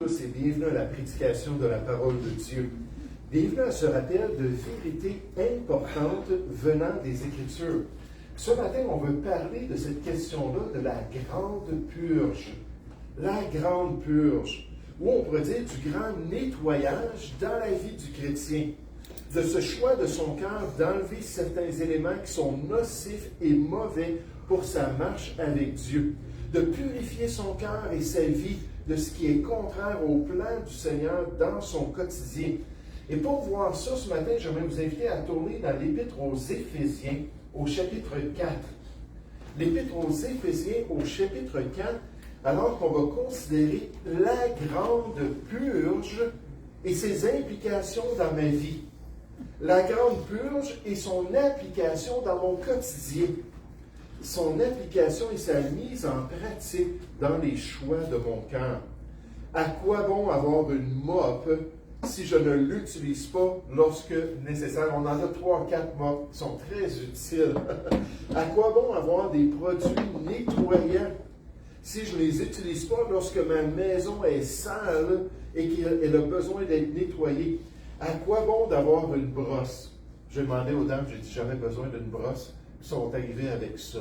tous et bienvenue à la prédication de la parole de Dieu. Bienvenue à ce rappel de vérités importantes venant des Écritures. Ce matin, on veut parler de cette question-là, de la grande purge. La grande purge, ou on pourrait dire du grand nettoyage dans la vie du chrétien. De ce choix de son cœur d'enlever certains éléments qui sont nocifs et mauvais pour sa marche avec Dieu. De purifier son cœur et sa vie de ce qui est contraire au plan du Seigneur dans son quotidien. Et pour voir ça, ce matin, j'aimerais vous inviter à tourner dans l'Épître aux Éphésiens, au chapitre 4. L'Épître aux Éphésiens, au chapitre 4, alors qu'on va considérer la grande purge et ses implications dans ma vie. La grande purge et son application dans mon quotidien. Son application et sa mise en pratique dans les choix de mon cœur. À quoi bon avoir une mop si je ne l'utilise pas lorsque nécessaire? On en a 3-4 mops qui sont très utiles. À quoi bon avoir des produits nettoyants si je ne les utilise pas lorsque ma maison est sale et qu'elle a besoin d'être nettoyée? À quoi bon d'avoir une brosse? J'ai demandé aux dames, j'ai dit jamais besoin d'une brosse. Ils sont arrivés avec ça.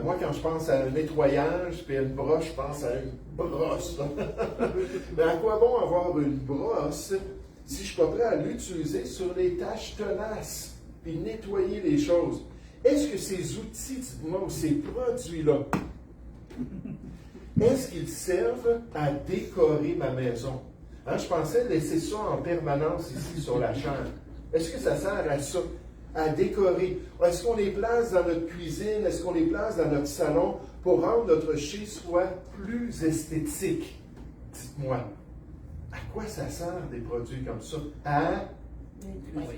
Moi, quand je pense à un nettoyage puis à une brosse, je pense à une brosse. Mais à quoi bon avoir une brosse si je ne suis pas prêt à l'utiliser sur les tâches tenaces puis nettoyer les choses? Est-ce que ces outils, dites-moi, ou ces produits-là, est-ce qu'ils servent à décorer ma maison? Je pensais laisser ça en permanence ici sur la chambre. Est-ce que ça sert à ça? À décorer. Est-ce qu'on les place dans notre cuisine? Est-ce qu'on les place dans notre salon pour rendre notre chez-soi plus esthétique? Dites-moi, à quoi ça sert des produits comme ça? À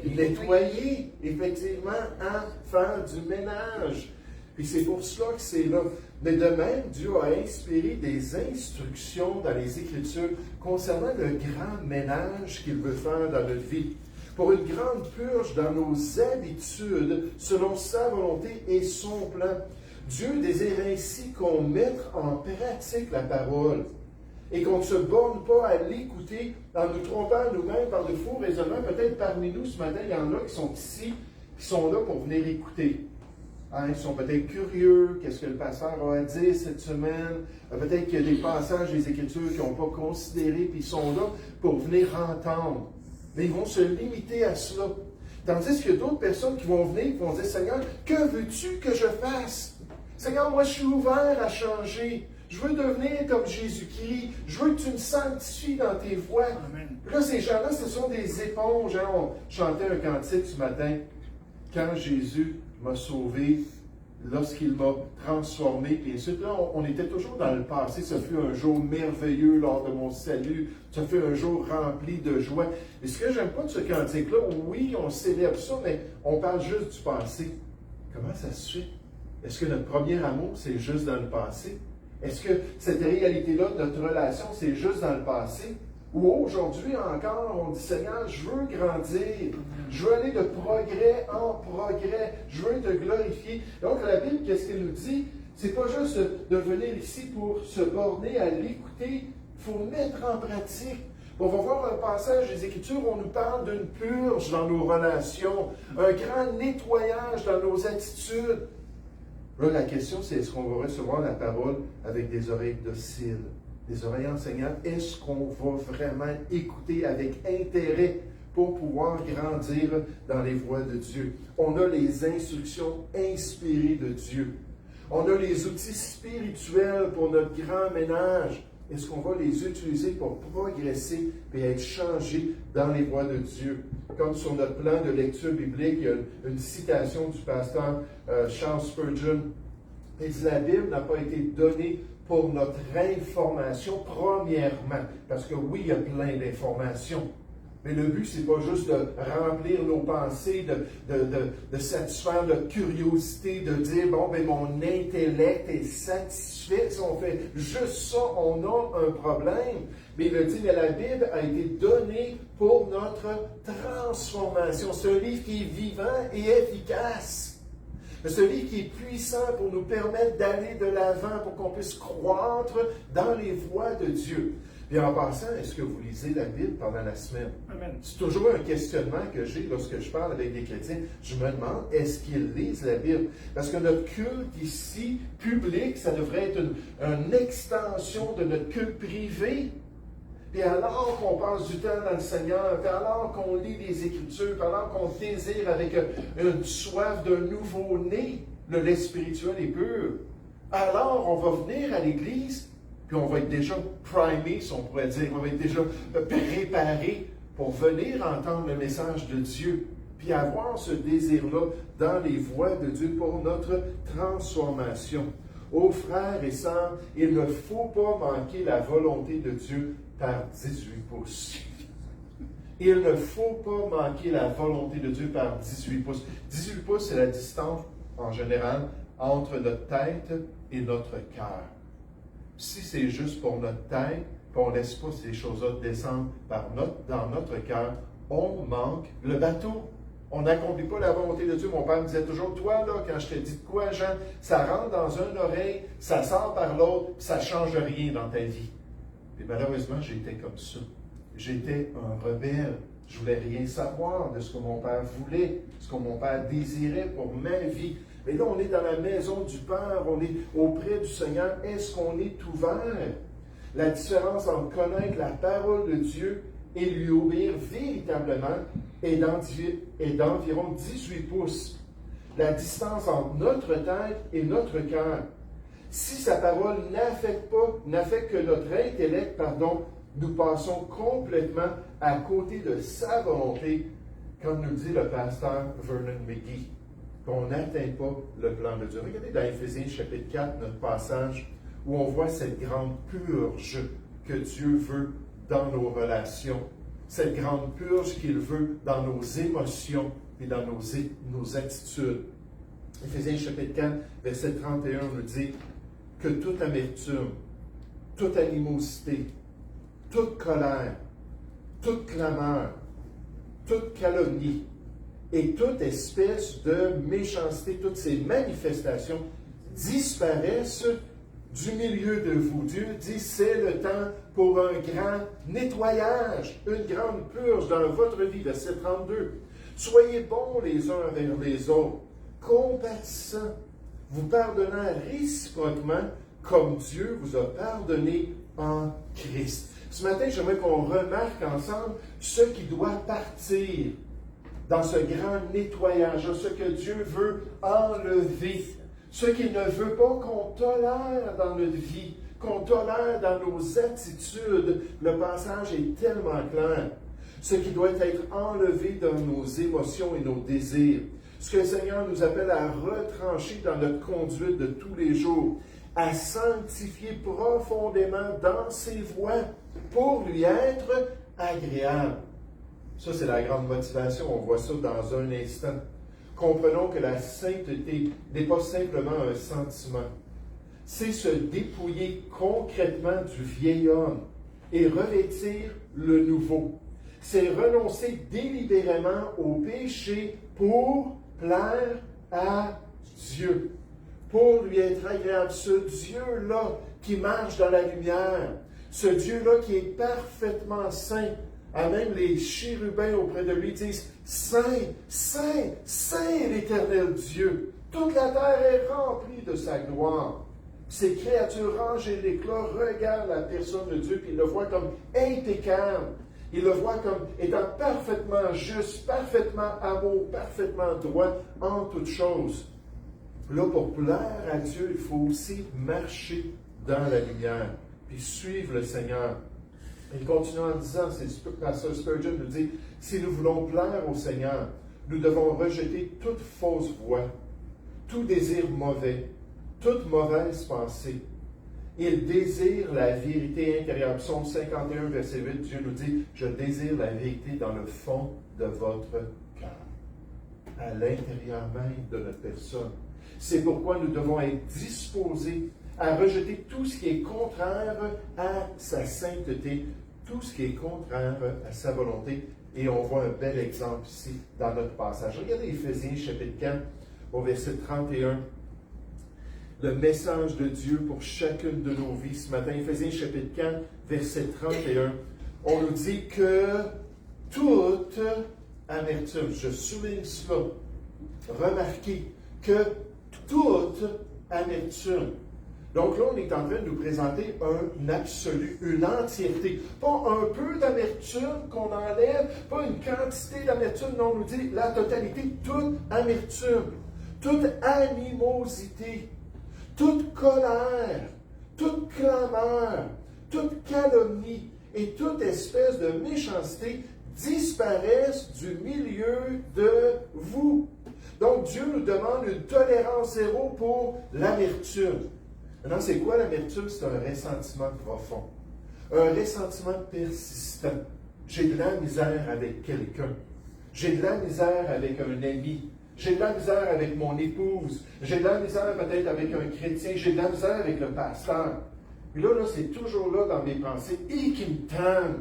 nettoyer, effectivement, à faire du ménage. Puis c'est pour cela que c'est là. Mais de même, Dieu a inspiré des instructions dans les Écritures concernant le grand ménage qu'il veut faire dans notre vie. Pour une grande purge dans nos habitudes, selon sa volonté et son plan. Dieu désire ainsi qu'on mette en pratique la parole et qu'on ne se borne pas à l'écouter en nous trompant nous-mêmes par de faux raisonnements. Peut-être parmi nous ce matin, il y en a qui sont ici, qui sont là pour venir écouter. Ils sont peut-être curieux, qu'est-ce que le pasteur a à dire cette semaine. Peut-être qu'il y a des passages des Écritures qu'ils n'ont pas considérés, puis ils sont là pour venir entendre. Mais ils vont se limiter à cela. Tandis qu'il y a d'autres personnes qui vont venir et qui vont dire, Seigneur, que veux-tu que je fasse? Seigneur, moi je suis ouvert à changer. Je veux devenir comme Jésus-Christ. Je veux que tu me sanctifies dans tes voies. Amen. Là, ces gens-là, ce sont des éponges. On chantait un cantique ce matin. Quand Jésus m'a sauvé, lorsqu'il m'a transformé, puis ensuite, là, on était toujours dans le passé. Ce fut un jour merveilleux lors de mon salut. Ce fut un jour rempli de joie. Et ce que j'aime pas de ce cantique-là, oui, on célèbre ça, mais on parle juste du passé. Comment ça se fait? Est-ce que notre premier amour, c'est juste dans le passé? Est-ce que cette réalité-là de notre relation, c'est juste dans le passé? Ou aujourd'hui encore, on dit, Seigneur, je veux grandir. Je veux aller de progrès en progrès. Je veux te glorifier. Donc, la Bible, qu'est-ce qu'elle nous dit? C'est pas juste de venir ici pour se borner à l'écouter. Il faut mettre en pratique. On va voir un passage des Écritures où on nous parle d'une purge dans nos relations, un grand nettoyage dans nos attitudes. Là, la question, c'est est-ce qu'on va recevoir la parole avec des oreilles dociles, des oreilles enseignantes? Est-ce qu'on va vraiment écouter avec intérêt pour pouvoir grandir dans les voies de Dieu? On a les instructions inspirées de Dieu. On a les outils spirituels pour notre grand ménage. Est-ce qu'on va les utiliser pour progresser et être changé dans les voies de Dieu? Comme sur notre plan de lecture biblique, il y a une citation du pasteur Charles Spurgeon. Il dit, la Bible n'a pas été donnée pour notre information premièrement. Parce que oui, il y a plein d'informations. Mais le but, c'est pas juste de remplir nos pensées, de satisfaire notre curiosité, de dire, bon, ben mon intellect est satisfait. Si on fait juste ça, on a un problème. Mais il a dit, mais la Bible a été donnée pour notre transformation. C'est un livre qui est vivant et efficace. C'est un livre qui est puissant pour nous permettre d'aller de l'avant, pour qu'on puisse croître dans les voies de Dieu. Puis en passant, est-ce que vous lisez la Bible pendant la semaine? Amen. C'est toujours un questionnement que j'ai lorsque je parle avec des chrétiens. Je me demande, est-ce qu'ils lisent la Bible? Parce que notre culte ici, public, ça devrait être une extension de notre culte privé. Puis alors qu'on passe du temps dans le Seigneur, puis alors qu'on lit les Écritures, puis alors qu'on désire avec une soif d'un nouveau-né, le lait spirituel est pur, alors on va venir à l'Église, puis on va être déjà primé, si on pourrait dire, on va être déjà préparé pour venir entendre le message de Dieu, puis avoir ce désir-là dans les voies de Dieu pour notre transformation. Ô frères et sœurs, il ne faut pas manquer la volonté de Dieu par 18 pouces. Il ne faut pas manquer la volonté de Dieu par 18 pouces. 18 pouces, c'est la distance, en général, entre notre tête et notre cœur. Si c'est juste pour notre tête, qu'on ne laisse pas ces choses-là descendre dans notre cœur, on manque le bateau. On n'accomplit pas la volonté de Dieu. Mon père me disait toujours, toi, là, quand je te dis de quoi, Jean, ça rentre dans une oreille, ça sort par l'autre, ça ne change rien dans ta vie. Et malheureusement, j'étais comme ça. J'étais un rebelle. Je ne voulais rien savoir de ce que mon père voulait, ce que mon père désirait pour ma vie. Mais là, on est dans la maison du Père, on est auprès du Seigneur. Est-ce qu'on est ouvert? La différence entre connaître la parole de Dieu et lui obéir véritablement est d'environ 18 pouces. La distance entre notre tête et notre cœur. Si sa parole n'affecte que notre intellect, nous passons complètement à côté de sa volonté, comme nous dit le pasteur Vernon McGee, qu'on n'atteint pas le plan de Dieu. Regardez dans Éphésiens chapitre 4, notre passage, où on voit cette grande purge que Dieu veut dans nos relations, cette grande purge qu'il veut dans nos émotions et dans nos attitudes. Éphésiens chapitre 4, verset 31 nous dit que toute amertume, toute animosité, toute colère, toute clameur, toute calomnie et toute espèce de méchanceté, toutes ces manifestations disparaissent du milieu de vous. Dieu dit, c'est le temps pour un grand nettoyage, une grande purge dans votre vie. Verset 32. Soyez bons les uns envers les autres, compatissants, vous pardonnant réciproquement comme Dieu vous a pardonné en Christ. Ce matin, j'aimerais qu'on remarque ensemble ce qui doit partir dans ce grand nettoyage, ce que Dieu veut enlever, ce qu'il ne veut pas qu'on tolère dans notre vie, qu'on tolère dans nos attitudes. Le passage est tellement clair. Ce qui doit être enlevé dans nos émotions et nos désirs. Ce que le Seigneur nous appelle à retrancher dans notre conduite de tous les jours, à sanctifier profondément dans ses voies pour lui être agréable. Ça, c'est la grande motivation. On voit ça dans un instant. Comprenons que la sainteté n'est pas simplement un sentiment. C'est se dépouiller concrètement du vieil homme et revêtir le nouveau. C'est renoncer délibérément au péché pour plaire à Dieu, pour lui être agréable. Ce Dieu-là qui marche dans la lumière, ce Dieu-là qui est parfaitement saint. À même les chérubins auprès de lui disent « Saint, Saint, Saint l'Éternel Dieu! Toute la terre est remplie de sa gloire. » Ces créatures rangées d'éclat regardent la personne de Dieu et ils le voient comme impeccable. Ils le voient comme étant parfaitement juste, parfaitement amour, parfaitement droit en toutes choses. Là, pour plaire à Dieu, il faut aussi marcher dans la lumière, puis suivre le Seigneur. Il continue en disant, Pasteur Spurgeon nous dit, si nous voulons plaire au Seigneur, nous devons rejeter toute fausse voie, tout désir mauvais, toute mauvaise pensée. Il désire la vérité intérieure. Psaume 51, verset 8, Dieu nous dit, je désire la vérité dans le fond de votre cœur, à l'intérieur même de notre personne. C'est pourquoi nous devons être disposés à rejeter tout ce qui est contraire à sa sainteté, tout ce qui est contraire à sa volonté. Et on voit un bel exemple ici dans notre passage. Regardez Éphésiens chapitre 4, au verset 31. le message de Dieu pour chacune de nos vies ce matin. Éphésiens chapitre 4, verset 31. On nous dit que toute amertume, je souligne cela, remarquez que toute amertume. Donc là, on est en train de nous présenter un absolu, une entièreté. Pas un peu d'amertume qu'on enlève, pas une quantité d'amertume, non, on nous dit la totalité, toute amertume, toute animosité, toute colère, toute clameur, toute calomnie et toute espèce de méchanceté disparaissent du milieu de vous. Donc Dieu nous demande une tolérance zéro pour l'amertume. Maintenant, c'est quoi l'amertume? C'est un ressentiment profond, un ressentiment persistant. J'ai de la misère avec quelqu'un, j'ai de la misère avec un ami, j'ai de la misère avec mon épouse, j'ai de la misère peut-être avec un chrétien, j'ai de la misère avec le pasteur. Puis là, c'est toujours là dans mes pensées, et qui me tente,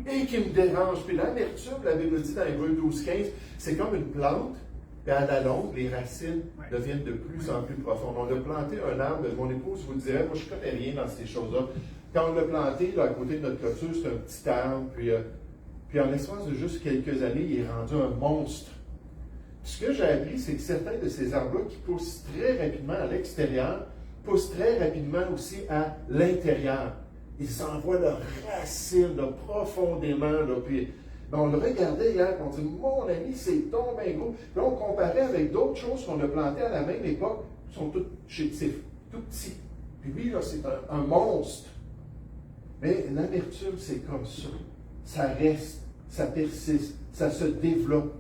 et qui me dérange. Puis l'amertume, la Bible dit dans Hébreux 12-15, c'est comme une plante. Et à la longue, les racines deviennent de plus en plus profondes. On a planté un arbre, mon épouse vous le dirait, moi je ne connais rien dans ces choses-là. Quand on l'a planté, là, à côté de notre clôture, c'est un petit arbre, puis en l'espace de juste quelques années, il est rendu un monstre. Puis ce que j'ai appris, c'est que certains de ces arbres-là qui poussent très rapidement à l'extérieur, poussent très rapidement aussi à l'intérieur. Ils envoient leurs racines là, profondément, là, puis on le regardait hier, on dit, mon ami, c'est ton bingo. Puis là, on comparait avec d'autres choses qu'on a plantées à la même époque, qui sont toutes chétifs, tout petits. Puis lui, là, c'est un monstre. Mais l'amertume, c'est comme ça. Ça reste, ça persiste, ça se développe.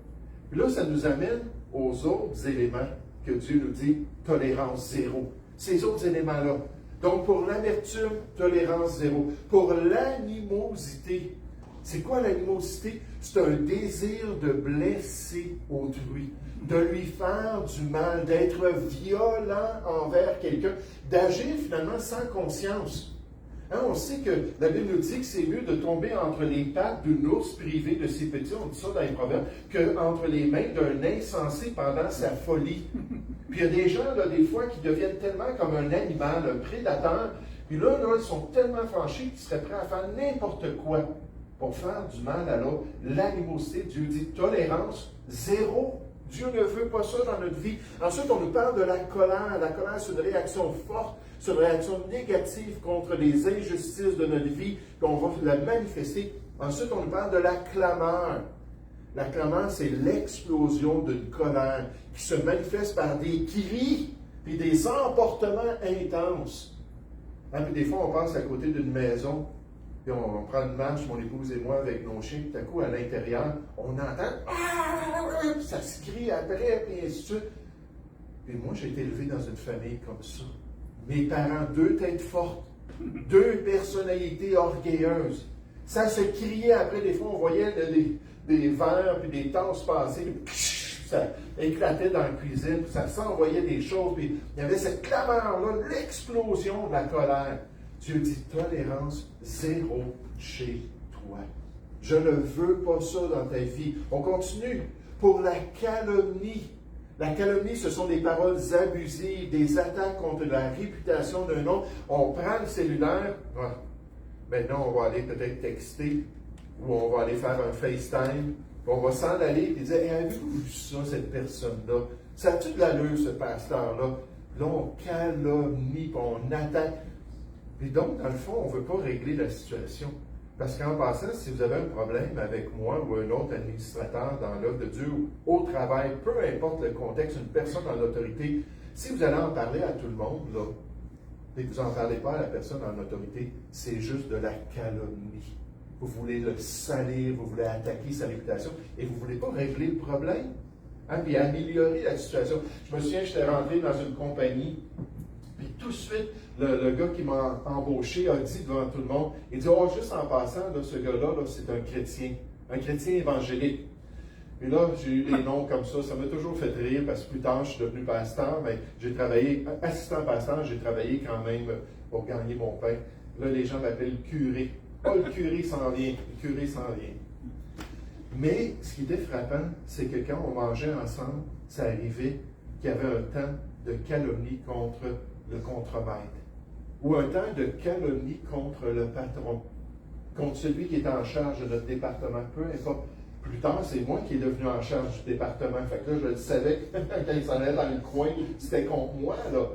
Puis là, ça nous amène aux autres éléments que Dieu nous dit, tolérance zéro. Ces autres éléments-là. Donc, pour l'amertume, tolérance zéro. Pour l'animosité, c'est quoi l'animosité? C'est un désir de blesser autrui, de lui faire du mal, d'être violent envers quelqu'un, d'agir finalement sans conscience. Hein, on sait que la Bible nous dit que c'est mieux de tomber entre les pattes d'un ours privé de ses petits, on dit ça dans les proverbes, qu'entre les mains d'un insensé pendant sa folie. Puis il y a des gens, là, des fois, qui deviennent tellement comme un animal, un prédateur, puis là, ils sont tellement fâchés qu'ils seraient prêts à faire n'importe quoi pour faire du mal à l'autre. L'animosité, Dieu dit tolérance zéro. Dieu ne veut pas ça dans notre vie. Ensuite, on nous parle de la colère. La colère, c'est une réaction forte, c'est une réaction négative contre les injustices de notre vie, puis on va la manifester. Ensuite, on nous parle de la clameur. La clameur, c'est l'explosion d'une colère qui se manifeste par des cris puis des emportements intenses. Hein, puis des fois, on passe à côté d'une maison, puis on prend une marche, mon épouse et moi, avec nos chiens, puis tout à coup, à l'intérieur, on entend « ça se crie après, puis ainsi de suite. » Puis moi, j'ai été élevé dans une famille comme ça. Mes parents, deux têtes fortes, deux personnalités orgueilleuses. Ça se criait après, des fois, on voyait des verres puis des tasses passer, puis ça éclatait dans la cuisine, puis ça s'envoyait des choses, puis il y avait cette clameur-là, l'explosion de la colère. Dieu dit tolérance zéro chez toi. Je ne veux pas ça dans ta vie. On continue. Pour la calomnie. La calomnie, ce sont des paroles abusives, des attaques contre la réputation d'un autre. On prend le cellulaire. Maintenant, on va aller peut-être texter ou on va aller faire un FaceTime. On va s'en aller et dire hey, avez-vous vu ça, cette personne-là? Ça a-tu de l'allure, ce pasteur-là? Là, on calomnie, on attaque. Et donc, dans le fond, on ne veut pas régler la situation. Parce qu'en passant, si vous avez un problème avec moi ou un autre administrateur dans l'œuvre de Dieu ou au travail, peu importe le contexte, une personne en autorité, si vous allez en parler à tout le monde, là, et que vous n'en parlez pas à la personne en autorité, c'est juste de la calomnie. Vous voulez le salir, vous voulez attaquer sa réputation et vous ne voulez pas régler le problème, hein, puis améliorer la situation. Je me souviens, j'étais rentré dans une compagnie, puis tout de suite, le gars qui m'a embauché a dit devant tout le monde, il dit, oh, juste en passant, là, ce gars-là, là, c'est un chrétien évangélique. Puis là, j'ai eu des noms comme ça m'a toujours fait rire parce que plus tard, je suis devenu pasteur, mais j'ai travaillé, assistant pasteur, j'ai travaillé quand même pour gagner mon pain. Là, les gens m'appellent curé. Oh, le curé s'en vient, le curé s'en vient. Mais ce qui était frappant, c'est que quand on mangeait ensemble, ça arrivait qu'il y avait un temps de calomnie contre le contremaître, ou un temps de calomnie contre le patron, contre celui qui est en charge de notre département, peu importe. Plus tard, c'est moi qui est devenu en charge du département. Fait que là, je le savais quand il s'en allait dans le coin, c'était contre moi, là.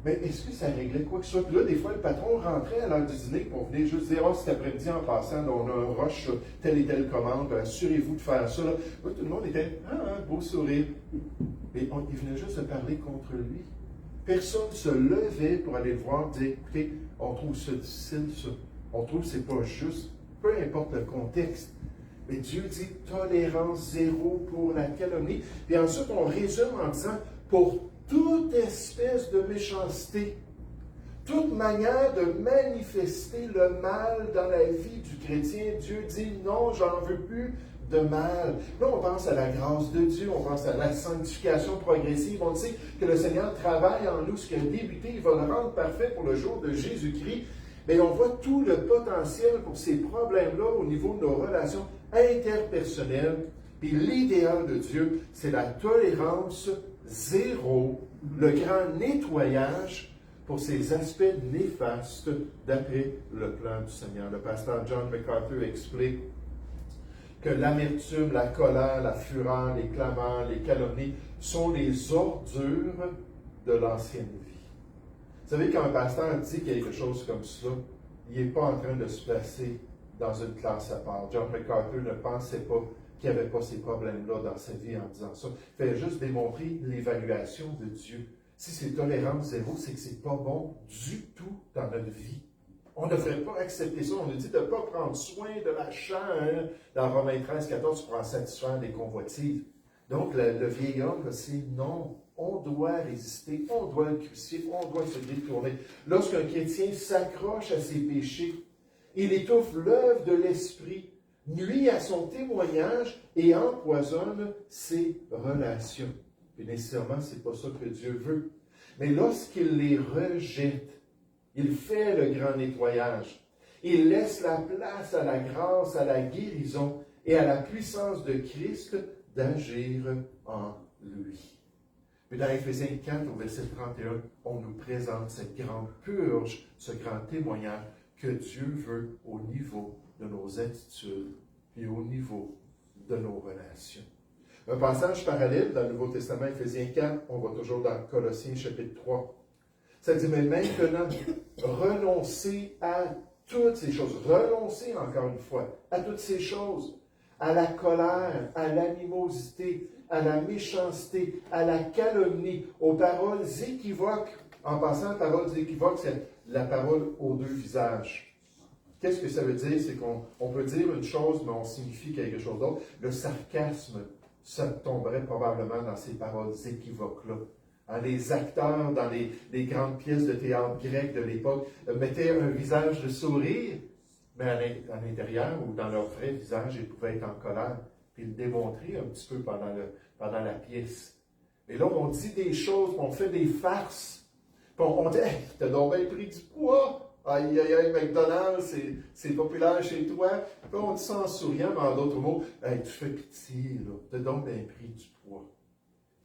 Mais est-ce que ça réglait quoi que ce soit? Puis là, des fois, le patron rentrait à l'heure du dîner pour venir juste dire, cet après-midi, en passant, là, on a un rush sur telle et telle commande, assurez-vous de faire ça. Là. Là, tout le monde était, beau sourire. Mais il venait juste de parler contre lui. Personne ne se levait pour aller le voir et dire, écoutez, on trouve ça difficile, ça. On trouve que c'est pas juste, peu importe le contexte. Mais Dieu dit tolérance zéro pour la calomnie. Puis ensuite, on résume en disant, pour toute espèce de méchanceté, toute manière de manifester le mal dans la vie du chrétien, Dieu dit non, j'en veux plus de mal. Là, on pense à la grâce de Dieu, on pense à la sanctification progressive, on sait que le Seigneur travaille en nous, ce qui a débuté, il va le rendre parfait pour le jour de Jésus-Christ. Mais on voit tout le potentiel pour ces problèmes-là au niveau de nos relations interpersonnelles. Puis l'idéal de Dieu, c'est la tolérance zéro, le grand nettoyage pour ces aspects néfastes d'après le plan du Seigneur. Le pasteur John MacArthur explique que l'amertume, la colère, la fureur, les clameurs, les calomnies sont les ordures de l'ancienne vie. Vous savez, quand un pasteur dit quelque chose comme ça, il n'est pas en train de se placer dans une classe à part. John MacArthur ne pensait pas qu'il n'y avait pas ces problèmes-là dans sa vie en disant ça. Il fait juste démontrer l'évaluation de Dieu. Si c'est tolérance zéro, c'est que c'est pas bon du tout dans notre vie. On ne devrait pas accepter ça. On nous dit de ne pas prendre soin de la chair. Dans Romains 13, 14, pour en satisfaire des convoitises. Donc, le vieil homme, c'est non. On doit résister, on doit le crucifier, on doit se détourner. Lorsqu'un chrétien s'accroche à ses péchés, il étouffe l'œuvre de l'esprit, nuit à son témoignage et empoisonne ses relations. Et nécessairement, ce n'est pas ça que Dieu veut. Mais lorsqu'il les rejette, il fait le grand nettoyage. Il laisse la place à la grâce, à la guérison et à la puissance de Christ d'agir en lui. Puis dans Éphésiens 4, au verset 31, on nous présente cette grande purge, ce grand témoignage que Dieu veut au niveau de nos attitudes et au niveau de nos relations. Un passage parallèle dans le Nouveau Testament, Éphésiens 4, on va toujours dans Colossiens chapitre 3. Ça dit, mais maintenant, renoncez à toutes ces choses. Renoncez encore une fois à toutes ces choses. À la colère, à l'animosité, à la méchanceté, à la calomnie, aux paroles équivoques. En passant, paroles équivoques, c'est la parole aux deux visages. Qu'est-ce que ça veut dire? C'est qu'on peut dire une chose, mais on signifie quelque chose d'autre. Le sarcasme, ça tomberait probablement dans ces paroles équivoques-là. Les acteurs dans les grandes pièces de théâtre grecques de l'époque mettaient un visage de sourire, mais à l'intérieur ou dans leur vrai visage, ils pouvaient être en colère. Puis le démontrer un petit peu pendant la pièce. Et là, on dit des choses, on fait des farces. Puis on dit, hey, t'as donc bien pris du poids. Aïe, aïe, aïe, McDonald's, c'est populaire chez toi. Puis on dit ça en souriant, mais en d'autres mots, hey, tu fais pitié, là. T'as donc bien pris du poids.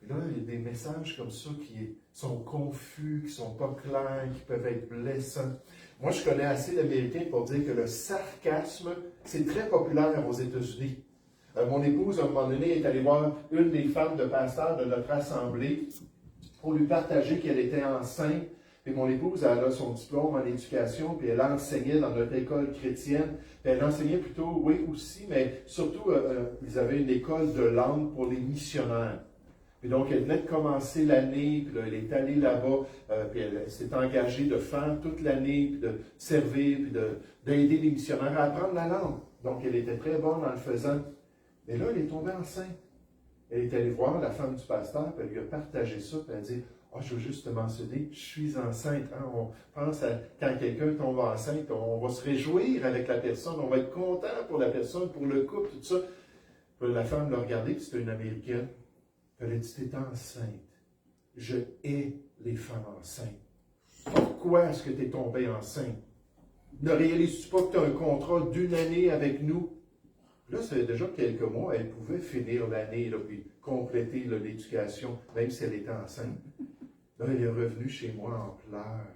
Et là, il y a des messages comme ça qui sont confus, qui ne sont pas clairs, qui peuvent être blessants. Moi, je connais assez d'Américains pour dire que le sarcasme, c'est très populaire aux États-Unis. Mon épouse, à un moment donné, est allée voir une des femmes de pasteur de notre assemblée pour lui partager qu'elle était enceinte. Puis mon épouse, elle a son diplôme en éducation, puis elle enseignait dans notre école chrétienne. Puis elle enseignait plutôt, oui aussi, mais surtout, ils avaient une école de langue pour les missionnaires. Puis donc, elle venait de commencer l'année, puis là, elle est allée là-bas, puis elle s'est engagée de faire toute l'année, puis de servir, puis d'aider les missionnaires à apprendre la langue. Donc, elle était très bonne en le faisant. Mais là, elle est tombée enceinte. Elle est allée voir la femme du pasteur, puis elle lui a partagé ça, puis elle a dit, « je veux juste te mentionner, je suis enceinte. Hein? » On pense à quand quelqu'un tombe enceinte, on va se réjouir avec la personne, on va être content pour la personne, pour le couple, tout ça. Puis la femme l'a regardé, puis c'était une Américaine. Elle a dit, t'es enceinte. Je hais les femmes enceintes. Pourquoi est-ce que tu es tombée enceinte? Ne réalises-tu pas que tu as un contrat d'une année avec nous? Là, ça fait déjà quelques mois, elle pouvait finir l'année, puis compléter l'éducation, même si elle était enceinte. Là, il est revenu chez moi en pleurs.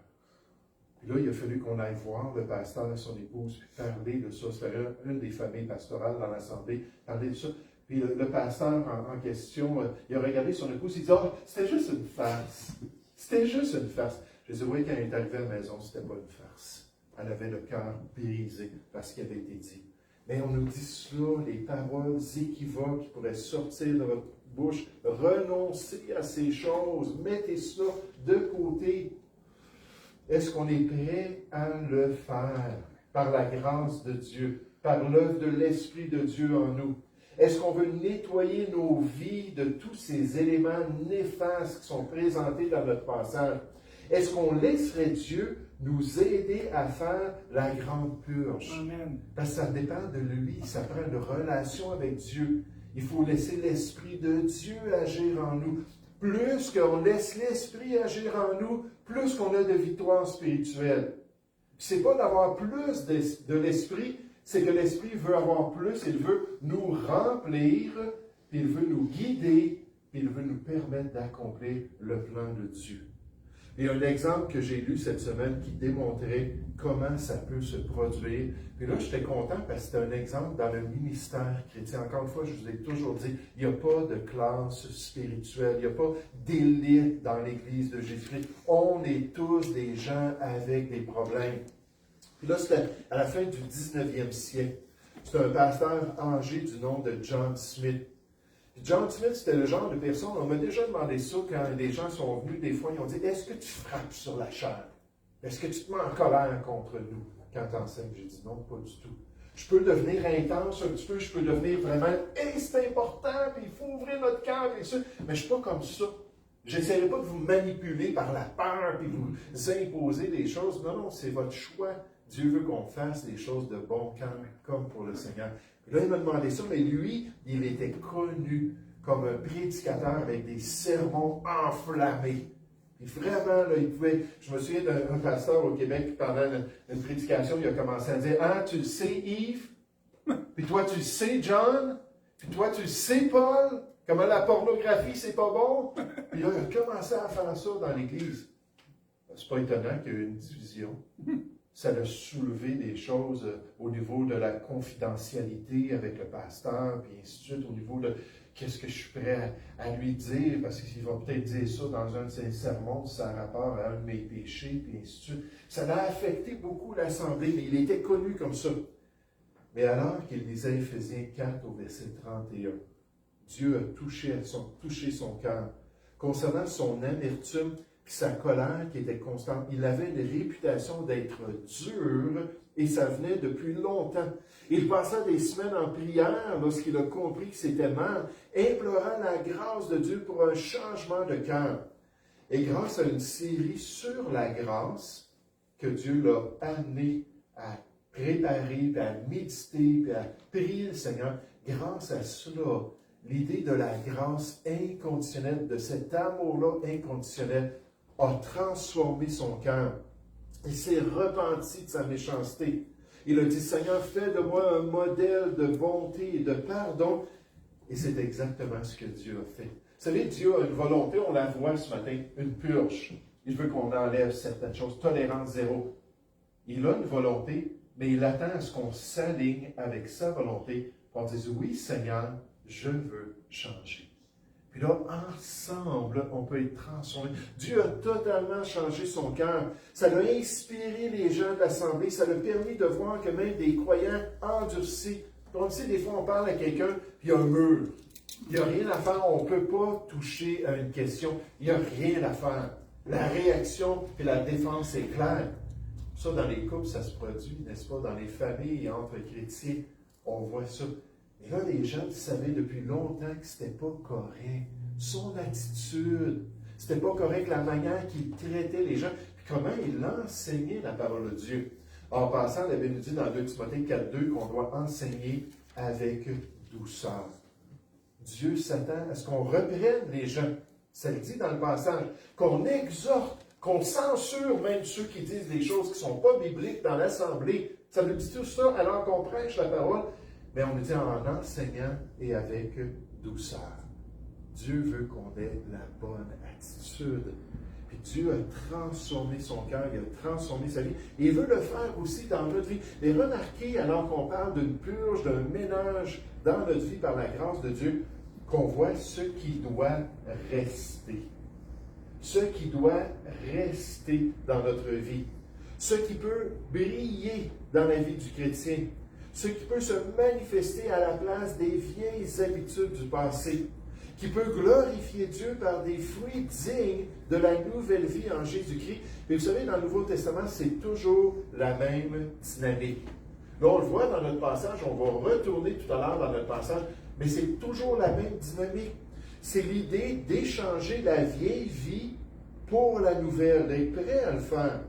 Puis là, il a fallu qu'on aille voir le pasteur et son épouse, puis parler de ça. C'était une des familles pastorales dans l'Assemblée, parler de ça. Puis le pasteur en question, il a regardé son épouse, il dit « Ah, c'était juste une farce. C'était juste une farce. » Je dis « Oui, quand elle est arrivée à la maison, c'était pas une farce. Elle avait le cœur brisé par ce qui avait été dit. » Mais on nous dit cela, les paroles équivoques qui pourraient sortir de votre bouche. Renoncez à ces choses. Mettez cela de côté. Est-ce qu'on est prêt à le faire par la grâce de Dieu, par l'œuvre de l'Esprit de Dieu en nous? Est-ce qu'on veut nettoyer nos vies de tous ces éléments néfastes qui sont présentés dans notre passage? Est-ce qu'on laisserait Dieu nous aider à faire la grande purge? Amen. Parce que ça dépend de lui, ça prend une relation avec Dieu. Il faut laisser l'Esprit de Dieu agir en nous. Plus qu'on laisse l'Esprit agir en nous, plus qu'on a de victoire spirituelle. Ce n'est pas d'avoir plus de l'Esprit, c'est que l'Esprit veut avoir plus, il veut nous remplir, puis il veut nous guider, puis il veut nous permettre d'accomplir le plan de Dieu. Il y a un exemple que j'ai lu cette semaine qui démontrait comment ça peut se produire. Puis là, j'étais content parce que c'était un exemple dans le ministère chrétien. Encore une fois, je vous ai toujours dit, il n'y a pas de classe spirituelle, il n'y a pas d'élite dans l'Église de Jésus-Christ. On est tous des gens avec des problèmes. Puis là, c'était à la fin du 19e siècle. C'était un pasteur âgé du nom de John Smith. John Smith, c'était le genre de personne, on m'a déjà demandé ça quand des gens sont venus, des fois, ils ont dit « Est-ce que tu frappes sur la chair? Est-ce que tu te mets en colère contre nous quand tu enseignes? » J'ai dit « Non, pas du tout. Je peux devenir intense un petit peu, je peux devenir vraiment « Hey, c'est important, puis il faut ouvrir notre cœur, et ça. » Mais je ne suis pas comme ça. Je n'essaierai pas de vous manipuler par la peur, puis vous imposer des choses. Non, non, c'est votre choix. Dieu veut qu'on fasse des choses de bon cœur, comme pour le Seigneur. Là, il m'a demandé ça, mais lui, il était connu comme un prédicateur avec des sermons enflammés. Puis vraiment, là, il pouvait... Je me souviens d'un pasteur au Québec qui, pendant une prédication, il a commencé à dire « Ah, tu le sais, Yves? Puis toi, tu le sais, John? Puis toi, tu le sais, Paul? Comment la pornographie, c'est pas bon? » Puis là, il a commencé à faire ça dans l'Église. C'est pas étonnant qu'il y ait eu une division. Ça a soulevé des choses au niveau de la confidentialité avec le pasteur, puis ainsi de suite, au niveau de qu'est-ce que je suis prêt à lui dire, parce qu'il va peut-être dire ça dans un de ses sermons, ça a rapport à un de mes péchés, puis ainsi de suite. Ça a affecté beaucoup l'Assemblée, mais il était connu comme ça. Mais alors qu'il lisait Éphésiens 4 au verset 31, Dieu a touché son cœur. Concernant son amertume, puis sa colère qui était constante. Il avait une réputation d'être dur et ça venait depuis longtemps. Il passa des semaines en prière lorsqu'il a compris que c'était mal, implorant la grâce de Dieu pour un changement de cœur. Et grâce à une série sur la grâce que Dieu l'a amené à préparer, puis à méditer, puis à prier le Seigneur, grâce à cela, l'idée de la grâce inconditionnelle, de cet amour-là inconditionnel, a transformé son cœur. Il s'est repenti de sa méchanceté. Il a dit, Seigneur, fais de moi un modèle de bonté et de pardon. Et c'est exactement ce que Dieu a fait. Vous savez, Dieu a une volonté, on la voit ce matin, une purge. Il veut qu'on enlève certaines choses, tolérance zéro. Il a une volonté, mais il attend à ce qu'on s'aligne avec sa volonté pour dire, oui, Seigneur, je veux changer. Puis là, ensemble, on peut être transformé. Dieu a totalement changé son cœur. Ça l'a inspiré les gens de l'Assemblée. Ça l'a permis de voir que même des croyants endurcis. On sait, des fois, on parle à quelqu'un, puis il y a un mur. Il n'y a rien à faire. On ne peut pas toucher à une question. Il n'y a rien à faire. La réaction et la défense est claire. Ça, dans les couples, ça se produit, n'est-ce pas? Dans les familles, entre chrétiens, on voit ça. Et là, les gens savaient depuis longtemps que c'était pas correct. Son attitude, c'était pas correct la manière qu'il traitait les gens, puis comment il enseignait la parole de Dieu. En passant, la Bible nous dit dans 2 Timothée 4.2 qu'on doit enseigner avec douceur. Dieu s'attend à ce qu'on reprenne les gens. Ça le dit dans le passage. Qu'on exhorte, qu'on censure même ceux qui disent des choses qui ne sont pas bibliques dans l'Assemblée. Ça nous dit tout ça alors qu'on prêche la parole. Mais on le dit en enseignant et avec douceur. Dieu veut qu'on ait la bonne attitude. Puis Dieu a transformé son cœur, il a transformé sa vie. Et il veut le faire aussi dans notre vie. Et remarquez, alors qu'on parle d'une purge, d'un ménage dans notre vie par la grâce de Dieu, qu'on voit ce qui doit rester. Ce qui doit rester dans notre vie. Ce qui peut briller dans la vie du chrétien. Ce qui peut se manifester à la place des vieilles habitudes du passé. Qui peut glorifier Dieu par des fruits dignes de la nouvelle vie en Jésus-Christ. Et vous savez, dans le Nouveau Testament, c'est toujours la même dynamique. Là, on le voit dans notre passage, on va retourner tout à l'heure dans notre passage, mais c'est toujours la même dynamique. C'est l'idée d'échanger la vieille vie pour la nouvelle, d'être prêt à le faire.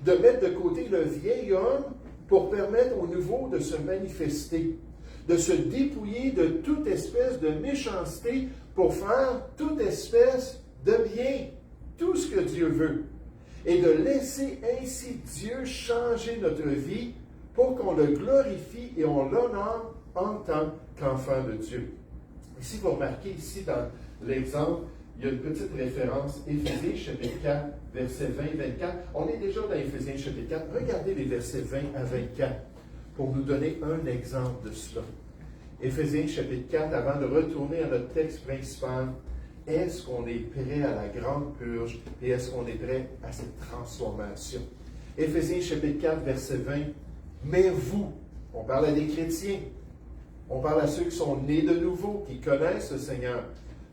De mettre de côté le vieil homme pour permettre au nouveau de se manifester. De se dépouiller de toute espèce de méchanceté pour faire toute espèce de bien, tout ce que Dieu veut. Et de laisser ainsi Dieu changer notre vie pour qu'on le glorifie et on l'honore en tant qu'enfant de Dieu. Et si vous remarquez ici dans l'exemple, il y a une petite référence, Éphésiens chapitre 4, versets 20-24. On est déjà dans Éphésiens chapitre 4. Regardez les versets 20 à 24 pour nous donner un exemple de cela. Éphésiens chapitre 4, avant de retourner à notre texte principal, est-ce qu'on est prêt à la grande purge et est-ce qu'on est prêt à cette transformation? Éphésiens chapitre 4, verset 20. Mais vous, on parle à des chrétiens, on parle à ceux qui sont nés de nouveau, qui connaissent le Seigneur.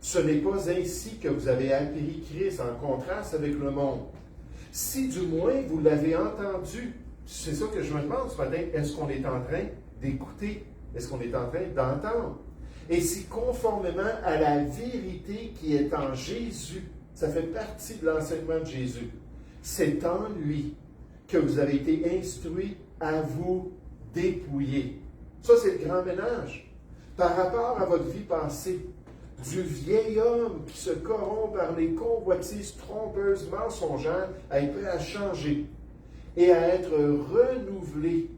Ce n'est pas ainsi que vous avez appris Christ en contraste avec le monde. Si du moins vous l'avez entendu, c'est ça que je me demande ce matin, est-ce qu'on est en train d'écouter? Est-ce qu'on est en train d'entendre? Et si conformément à la vérité qui est en Jésus, ça fait partie de l'enseignement de Jésus, c'est en lui que vous avez été instruits à vous dépouiller. Ça, c'est le grand ménage. Par rapport à votre vie passée, du vieil homme qui se corrompt par les convoitises trompeuses, mensongères, à être prêt à changer et à être renouvelé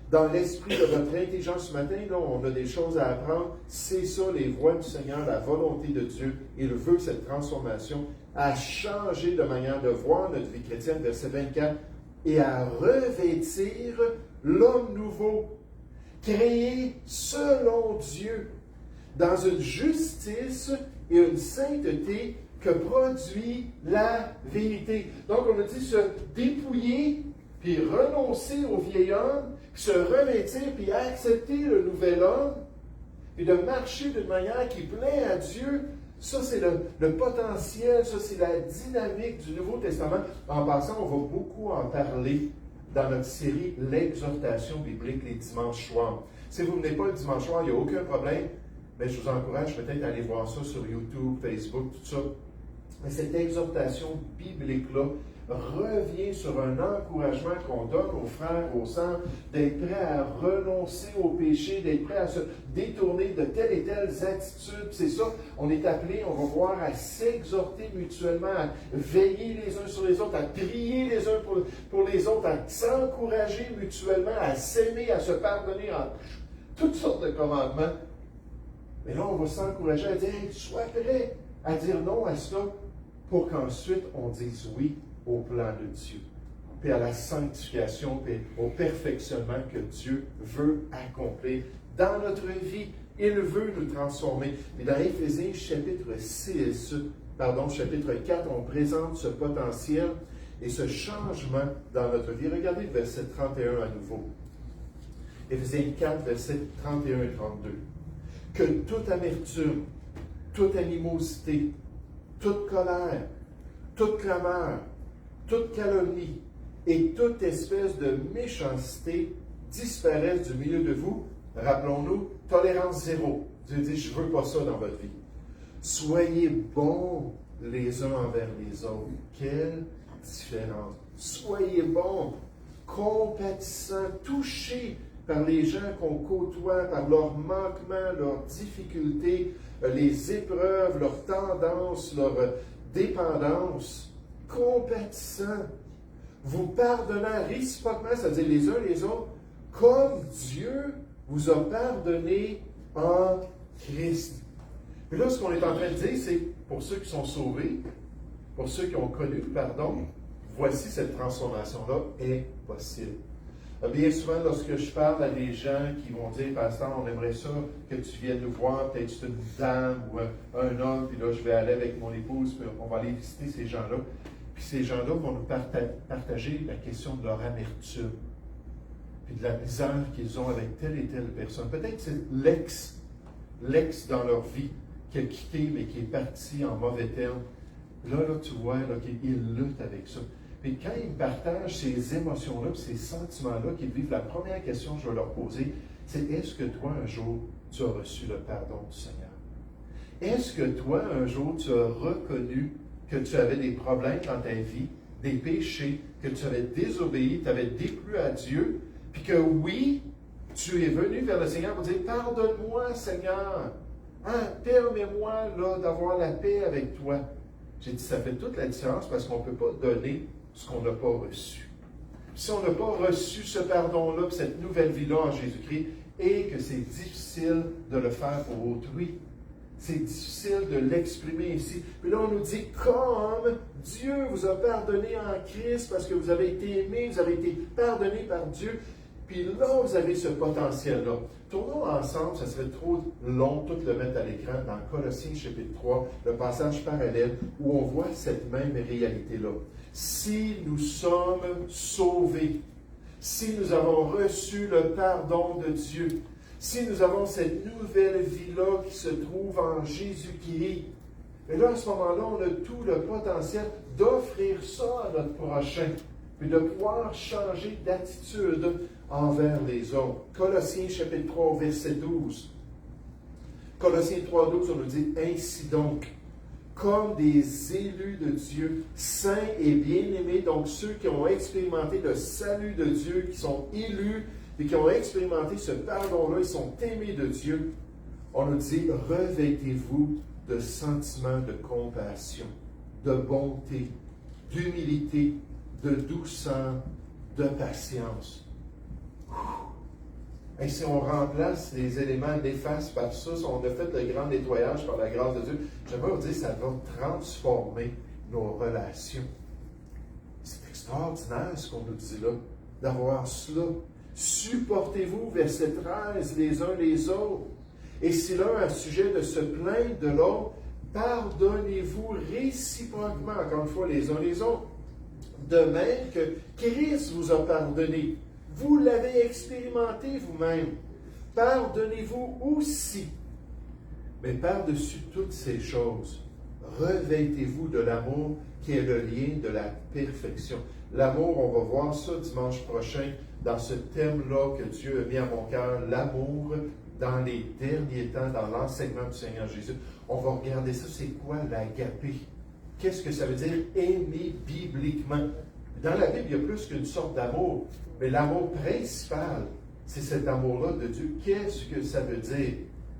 dans l'esprit de votre intelligence. Ce matin, là, on a des choses à apprendre. C'est ça, les voies du Seigneur, la volonté de Dieu. Il veut cette transformation à changer de manière de voir notre vie chrétienne, verset 24, et à revêtir l'homme nouveau, créé selon Dieu, dans une justice et une sainteté que produit la vérité. Donc, on a dit se dépouiller, puis renoncer au vieil homme, puis se revêtir, puis accepter le nouvel homme, puis de marcher d'une manière qui plaît à Dieu. Ça, c'est le potentiel, ça, c'est la dynamique du Nouveau Testament. En passant, on va beaucoup en parler dans notre série L'exhortation biblique les dimanches soirs. Si vous ne venez pas le dimanche soir, il n'y a aucun problème. Mais je vous encourage peut-être à aller voir ça sur YouTube, Facebook, tout ça. Mais cette exhortation biblique-là revient sur un encouragement qu'on donne aux frères, aux sœurs, d'être prêts à renoncer au péché, d'être prêts à se détourner de telles et telles attitudes. C'est ça, on est appelé, on va voir, à s'exhorter mutuellement, à veiller les uns sur les autres, à prier les uns pour les autres, à s'encourager mutuellement, à s'aimer, à se pardonner en toutes sortes de commandements. Mais là, on va s'encourager à dire, hey, sois prêt à dire non à ça pour qu'ensuite on dise oui au plan de Dieu, puis à la sanctification, puis au perfectionnement que Dieu veut accomplir dans notre vie. Il veut nous transformer. Et dans Éphésiens chapitre 4, on présente ce potentiel et ce changement dans notre vie. Regardez le verset 31 à nouveau. Éphésiens 4, versets 31 et 32. Que toute amertume, toute animosité, toute colère, toute clameur, toute calomnie et toute espèce de méchanceté disparaissent du milieu de vous. Rappelons-nous, tolérance zéro. Dieu dit, je ne veux pas ça dans votre vie. Soyez bons les uns envers les autres. Quelle différence. Soyez bons, compatissants, touchés par les gens qu'on côtoie, par leurs manquements, leurs difficultés, les épreuves, leurs tendances, leurs dépendances. Compatissants, vous pardonnant réciproquement, c'est-à-dire les uns les autres, comme Dieu vous a pardonné en Christ. Puis là, ce qu'on est en train de dire, c'est pour ceux qui sont sauvés, Pour ceux qui ont connu le pardon, voici cette transformation-là est possible. Bien souvent, lorsque je parle à des gens qui vont dire, Pasteur, on aimerait ça que tu viennes nous voir, peut-être c'est une dame ou un homme, puis là, je vais aller avec mon épouse, puis on va aller visiter ces gens-là. Puis ces gens-là vont nous partager la question de leur amertume, puis de la misère qu'ils ont avec telle et telle personne. Peut-être c'est l'ex dans leur vie qui a quitté, mais qui est parti en mauvais termes. Là, tu vois qu'ils luttent avec ça. Puis quand ils partagent ces émotions-là, ces sentiments-là qu'ils vivent, la première question que je vais leur poser, c'est est-ce que toi, un jour, tu as reçu le pardon du Seigneur? Est-ce que toi, un jour, tu as reconnu que tu avais des problèmes dans ta vie, des péchés, que tu avais désobéi, tu avais déplu à Dieu, puis que oui, tu es venu vers le Seigneur pour dire « Pardonne-moi, Seigneur! Permets-moi là, d'avoir la paix avec toi. » J'ai dit, ça fait toute la différence parce qu'on ne peut pas donner ce qu'on n'a pas reçu. Si on n'a pas reçu ce pardon-là, cette nouvelle vie-là en Jésus-Christ, et que c'est difficile de le faire pour autrui, c'est difficile de l'exprimer ici. Puis là, on nous dit, comme Dieu vous a pardonné en Christ parce que vous avez été aimé, vous avez été pardonné par Dieu, puis là, vous avez ce potentiel-là. Tournons ensemble, ça serait trop long tout le mettre à l'écran, dans Colossiens chapitre 3, le passage parallèle, où on voit cette même réalité-là. Si nous sommes sauvés, si nous avons reçu le pardon de Dieu, si nous avons cette nouvelle vie-là qui se trouve en Jésus-Christ, et là, à ce moment-là, on a tout le potentiel d'offrir ça à notre prochain, puis de pouvoir changer d'attitude envers les autres. Colossiens chapitre 3, verset 12. Colossiens 3, 12, on nous dit « Ainsi donc, comme des élus de Dieu, saints et bien-aimés, donc ceux qui ont expérimenté le salut de Dieu, qui sont élus et qui ont expérimenté ce pardon-là, ils sont aimés de Dieu, on nous dit « Revêtez-vous de sentiments de compassion, de bonté, d'humilité, de douceur, de patience. » Et si on remplace les éléments d'efface par ça, si on a fait le grand nettoyage par la grâce de Dieu, j'aimerais vous dire que ça va transformer nos relations. C'est extraordinaire ce qu'on nous dit là, d'avoir cela. Supportez-vous, verset 13, les uns les autres. Et si l'un a sujet de se plaindre de l'autre, pardonnez-vous réciproquement, encore une fois, les uns les autres. De même que Christ vous a pardonné. Vous l'avez expérimenté vous-même. Pardonnez-vous aussi. Mais par-dessus toutes ces choses, revêtez-vous de l'amour qui est le lien de la perfection. L'amour, on va voir ça dimanche prochain dans ce thème-là que Dieu a mis à mon cœur, l'amour dans les derniers temps, dans l'enseignement du Seigneur Jésus. On va regarder ça, c'est quoi l'agapé? Qu'est-ce que ça veut dire aimer bibliquement? Dans la Bible, il y a plus qu'une sorte d'amour, mais l'amour principal, c'est cet amour-là de Dieu. Qu'est-ce que ça veut dire?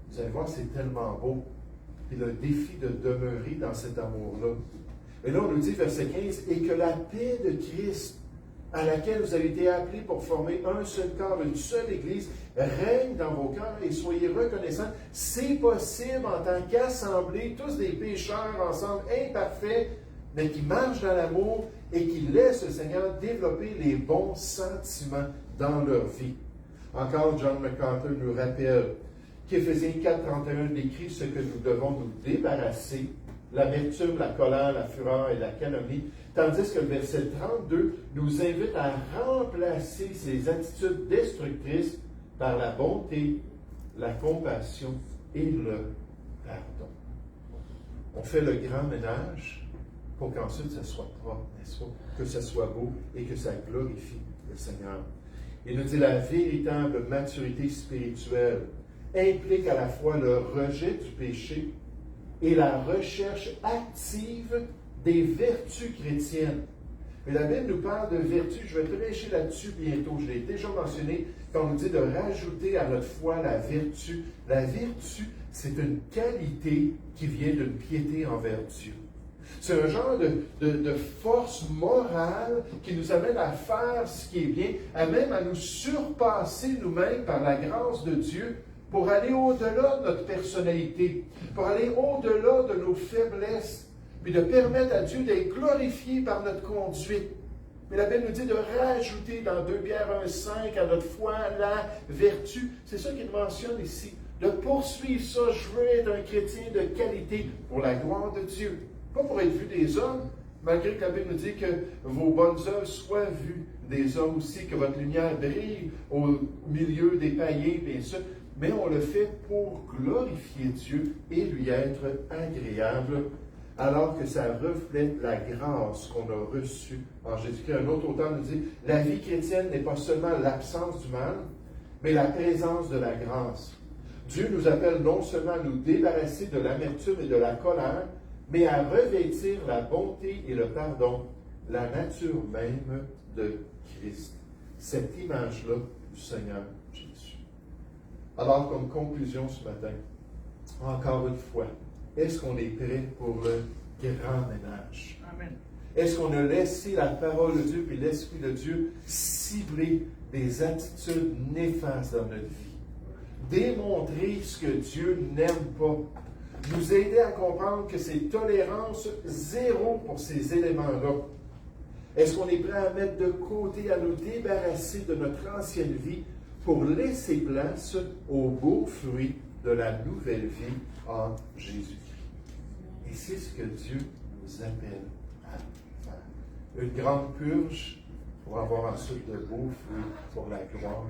Vous allez voir, c'est tellement beau. Et le défi de demeurer dans cet amour-là. Et là, on nous dit, verset 15, « Et que la paix de Christ, à laquelle vous avez été appelés pour former un seul corps, une seule Église, règne dans vos cœurs et soyez reconnaissants. C'est possible en tant qu'assemblée, tous des pécheurs ensemble, imparfaits, mais qui marchent dans l'amour et qui laissent le Seigneur développer les bons sentiments dans leur vie. » Encore, John MacArthur nous rappelle qu'Éphésiens 4.31 décrit ce que nous devons nous débarrasser, l'amertume, la colère, la fureur et la calomnie, tandis que le verset 32 nous invite à remplacer ces attitudes destructrices par la bonté, la compassion et le pardon. On fait le grand ménage pour qu'ensuite ça soit propre, n'est-ce pas? Que ça soit beau et que ça glorifie le Seigneur. Il nous dit la véritable maturité spirituelle implique à la fois le rejet du péché et la recherche active des vertus chrétiennes. Mais la Bible nous parle de vertus, je vais prêcher là-dessus bientôt, je l'ai déjà mentionné, quand on nous dit de rajouter à notre foi la vertu. La vertu, c'est une qualité qui vient d'une piété envers Dieu. C'est un genre de force morale qui nous amène à faire ce qui est bien, même à nous surpasser nous-mêmes par la grâce de Dieu pour aller au-delà de notre personnalité, pour aller au-delà de nos faiblesses, puis de permettre à Dieu d'être glorifié par notre conduite. Mais la Bible nous dit de rajouter dans 2 Pierre 1,5 à notre foi la vertu. C'est ça qu'il mentionne ici. De poursuivre ça, je veux être un chrétien de qualité pour la gloire de Dieu. Pas pour être vu des hommes, malgré que la Bible nous dit que vos bonnes œuvres soient vues des hommes aussi, que votre lumière brille au milieu des païens, bien sûr. Mais on le fait pour glorifier Dieu et lui être agréable, alors que ça reflète la grâce qu'on a reçue en Jésus-Christ. Un autre auteur nous dit, la vie chrétienne n'est pas seulement l'absence du mal, mais la présence de la grâce. Dieu nous appelle non seulement à nous débarrasser de l'amertume et de la colère, mais à revêtir la bonté et le pardon, la nature même de Christ. Cette image-là du Seigneur Jésus. Alors, comme conclusion ce matin, encore une fois, est-ce qu'on est prêt pour le grand ménage? Amen. Est-ce qu'on a laissé la parole de Dieu et l'Esprit de Dieu cibler des attitudes néfastes dans notre vie? Démontrer ce que Dieu n'aime pas. Nous aider à comprendre que c'est tolérance zéro pour ces éléments-là. Est-ce qu'on est prêt à mettre de côté, à nous débarrasser de notre ancienne vie pour laisser place aux beaux fruits de la nouvelle vie en Jésus-Christ? Et c'est ce que Dieu nous appelle à faire. Une grande purge pour avoir ensuite de beaux fruits pour la gloire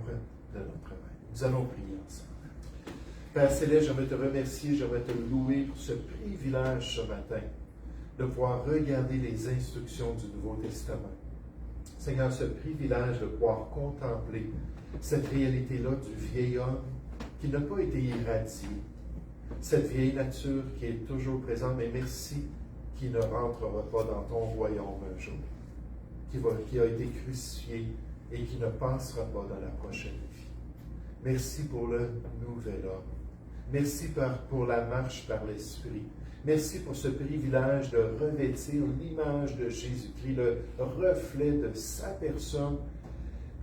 de notre Maître. Nous allons prier ensemble. Père Céleste, j'aimerais te remercier, j'aimerais te louer pour ce privilège ce matin de pouvoir regarder les instructions du Nouveau Testament. Seigneur, ce privilège de pouvoir contempler cette réalité-là du vieil homme qui n'a pas été irradié, cette vieille nature qui est toujours présente, mais merci, qui ne rentrera pas dans ton royaume un jour, qui a été crucifié et qui ne passera pas dans la prochaine vie. Merci pour le nouvel homme. Merci pour la marche par l'Esprit. Merci pour ce privilège de revêtir l'image de Jésus-Christ, le reflet de sa personne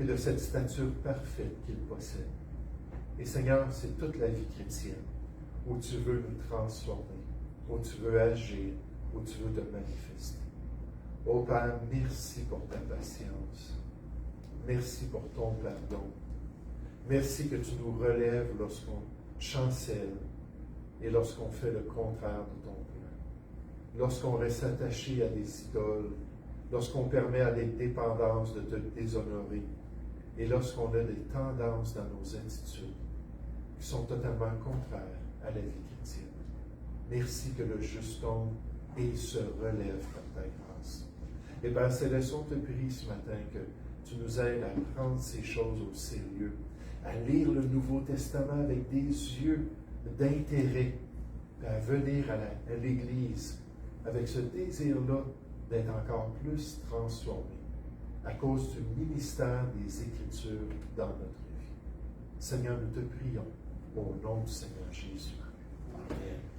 et de cette stature parfaite qu'il possède. Et Seigneur, c'est toute la vie chrétienne où tu veux nous transformer, où tu veux agir, où tu veux te manifester. Ô Père, merci pour ta patience. Merci pour ton pardon. Merci que tu nous relèves lorsqu'on chancelle et lorsqu'on fait le contraire de ton plan. Lorsqu'on reste attaché à des idoles, lorsqu'on permet à des dépendances de te déshonorer et lorsqu'on a des tendances dans nos attitudes qui sont totalement contraires à la vie chrétienne. Merci que le juste tombe et se relève par ta grâce. Et Père Céleste, on te prie ce matin que tu nous aides à prendre ces choses au sérieux, à lire le Nouveau Testament avec des yeux d'intérêt, à venir à l'Église avec ce désir-là d'être encore plus transformé à cause du ministère des Écritures dans notre vie. Seigneur, nous te prions au nom du Seigneur Jésus. Amen.